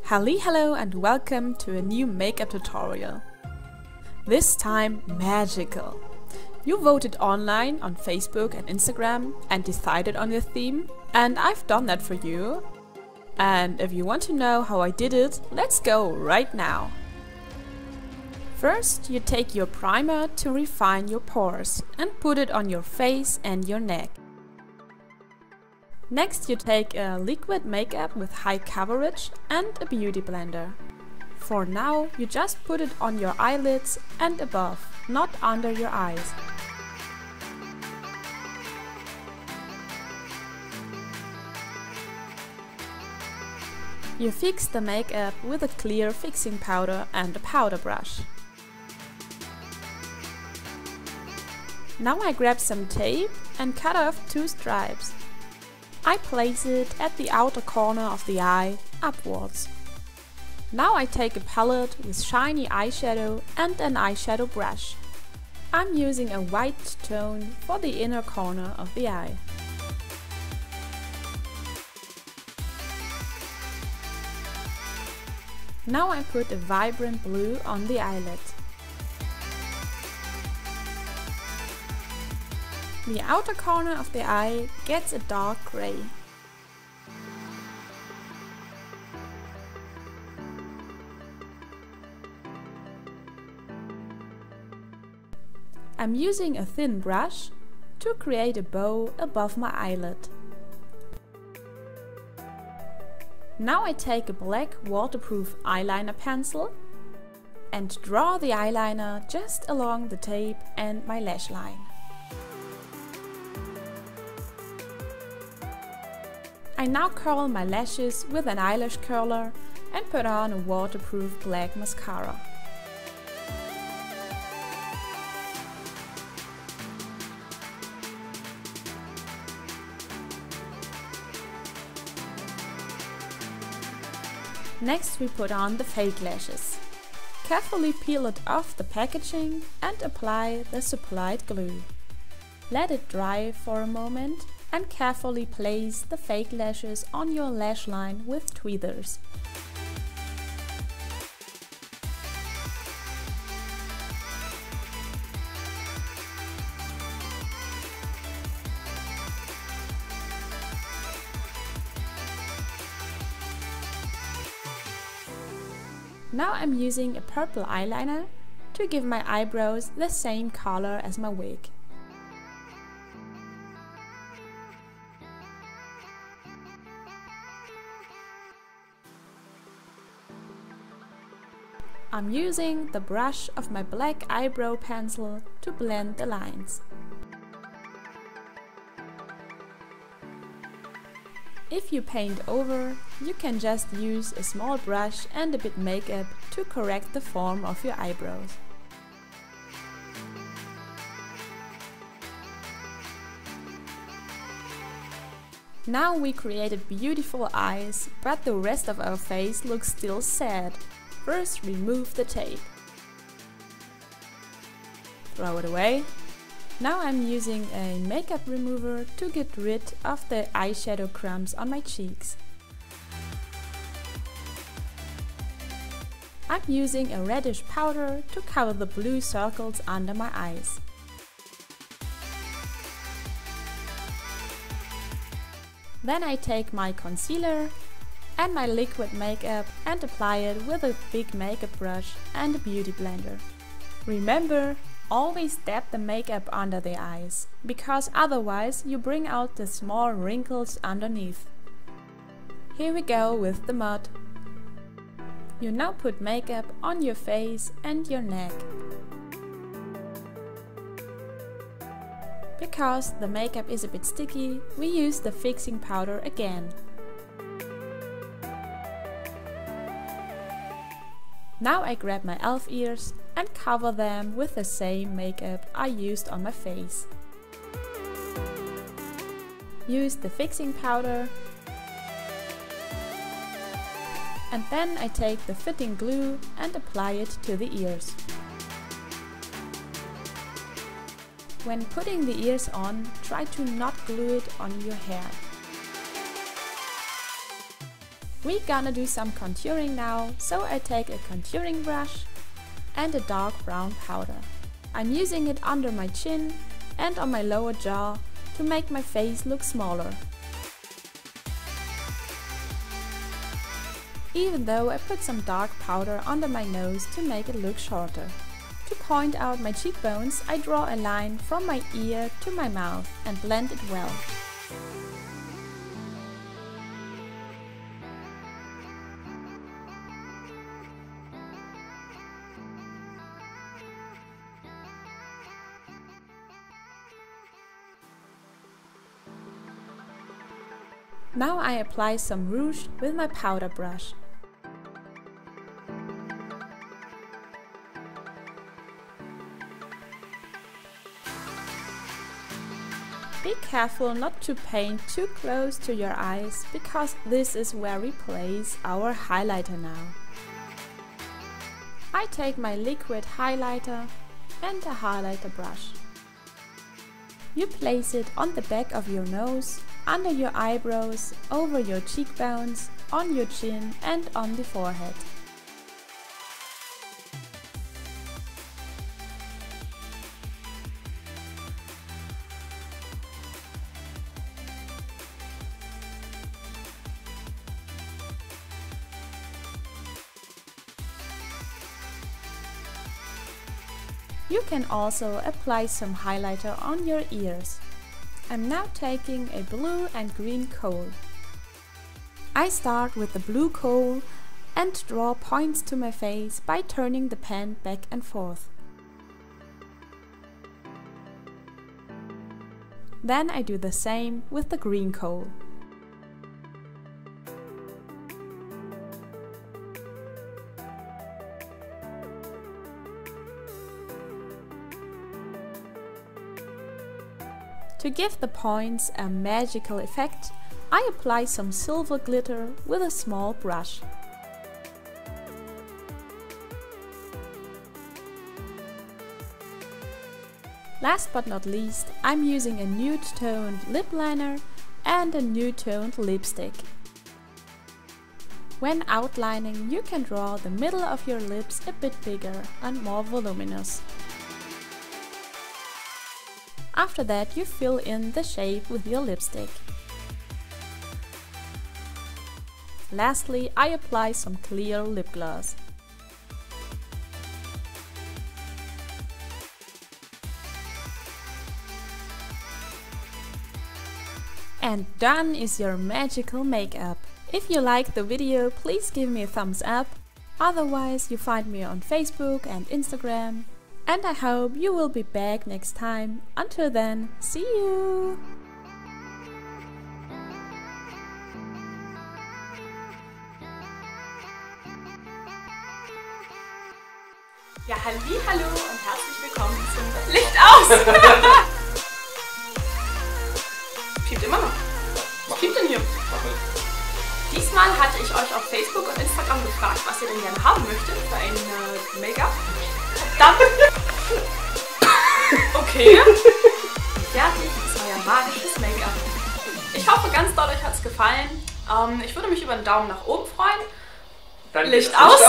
Hello and welcome to a new makeup tutorial. This time magical. You voted online on Facebook and Instagram and decided on your theme, and I've done that for you. And if you want to know how I did it, let's go right now. First, you take your primer to refine your pores and put it on your face and your neck. Next, you take a liquid makeup with high coverage and a beauty blender. For now, you just put it on your eyelids and above, not under your eyes. You fix the makeup with a clear fixing powder and a powder brush. Now I grab some tape and cut off 2 stripes. I place it at the outer corner of the eye, upwards. Now I take a palette with shiny eyeshadow and an eyeshadow brush. I'm using a white tone for the inner corner of the eye. Now I put a vibrant blue on the eyelid. The outer corner of the eye gets a dark gray. I'm using a thin brush to create a bow above my eyelid. Now I take a black waterproof eyeliner pencil and draw the eyeliner just along the tape and my lash line. I now curl my lashes with an eyelash curler and put on a waterproof black mascara. Next we put on the fake lashes. Carefully peel it off the packaging and apply the supplied glue. Let it dry for a moment and carefully place the fake lashes on your lash line with tweezers. Now I'm using a purple eyeliner to give my eyebrows the same color as my wig. I'm using the brush of my black eyebrow pencil to blend the lines. If you paint over, you can just use a small brush and a bit makeup to correct the form of your eyebrows. Now we created beautiful eyes, but the rest of our face looks still sad. First, remove the tape. Throw it away. Now I'm using a makeup remover to get rid of the eyeshadow crumbs on my cheeks. I'm using a reddish powder to cover the blue circles under my eyes. Then I take my concealer and my liquid makeup and apply it with a big makeup brush and a beauty blender. Remember, always dab the makeup under the eyes, because otherwise you bring out the small wrinkles underneath. Here we go with the mud. You now put makeup on your face and your neck. Because the makeup is a bit sticky, we use the fixing powder again. Now I grab my elf ears and cover them with the same makeup I used on my face. Use the fixing powder and then I take the fitting glue and apply it to the ears. When putting the ears on, try to not glue it on your hair. We're gonna do some contouring now, so I take a contouring brush and a dark brown powder. I'm using it under my chin and on my lower jaw to make my face look smaller. Even though I put some dark powder under my nose to make it look shorter. To point out my cheekbones, I draw a line from my ear to my mouth and blend it well. Now I apply some rouge with my powder brush. Be careful not to paint too close to your eyes, because this is where we place our highlighter now. I take my liquid highlighter and a highlighter brush. You place it on the back of your nose, under your eyebrows, over your cheekbones, on your chin and on the forehead. You can also apply some highlighter on your ears. I'm now taking a blue and green kohl. I start with the blue kohl and draw points to my face by turning the pen back and forth. Then I do the same with the green kohl. To give the points a magical effect, I apply some silver glitter with a small brush. Last but not least, I'm using a nude-toned lip liner and a nude-toned lipstick. When outlining, you can draw the middle of your lips a bit bigger and more voluminous. After that, you fill in the shape with your lipstick. Lastly, I apply some clear lip gloss. And done is your magical makeup. If you liked the video, please give me a thumbs up. Otherwise, you find me on Facebook and Instagram. And I hope you will be back next time. Until then, see you! Ja, hallo und herzlich willkommen zum Licht aus! Piept immer noch. Was piept denn hier? Diesmal hatte ich euch auf Facebook und Instagram gefragt, was ihr denn gerne haben möchtet für ein Make-up. Verdammt! Okay. Fertig ist euer magisches Make-up. Ich hoffe ganz doll, euch hat es gefallen. Ich würde mich über einen Daumen nach oben freuen. Dann Licht aus!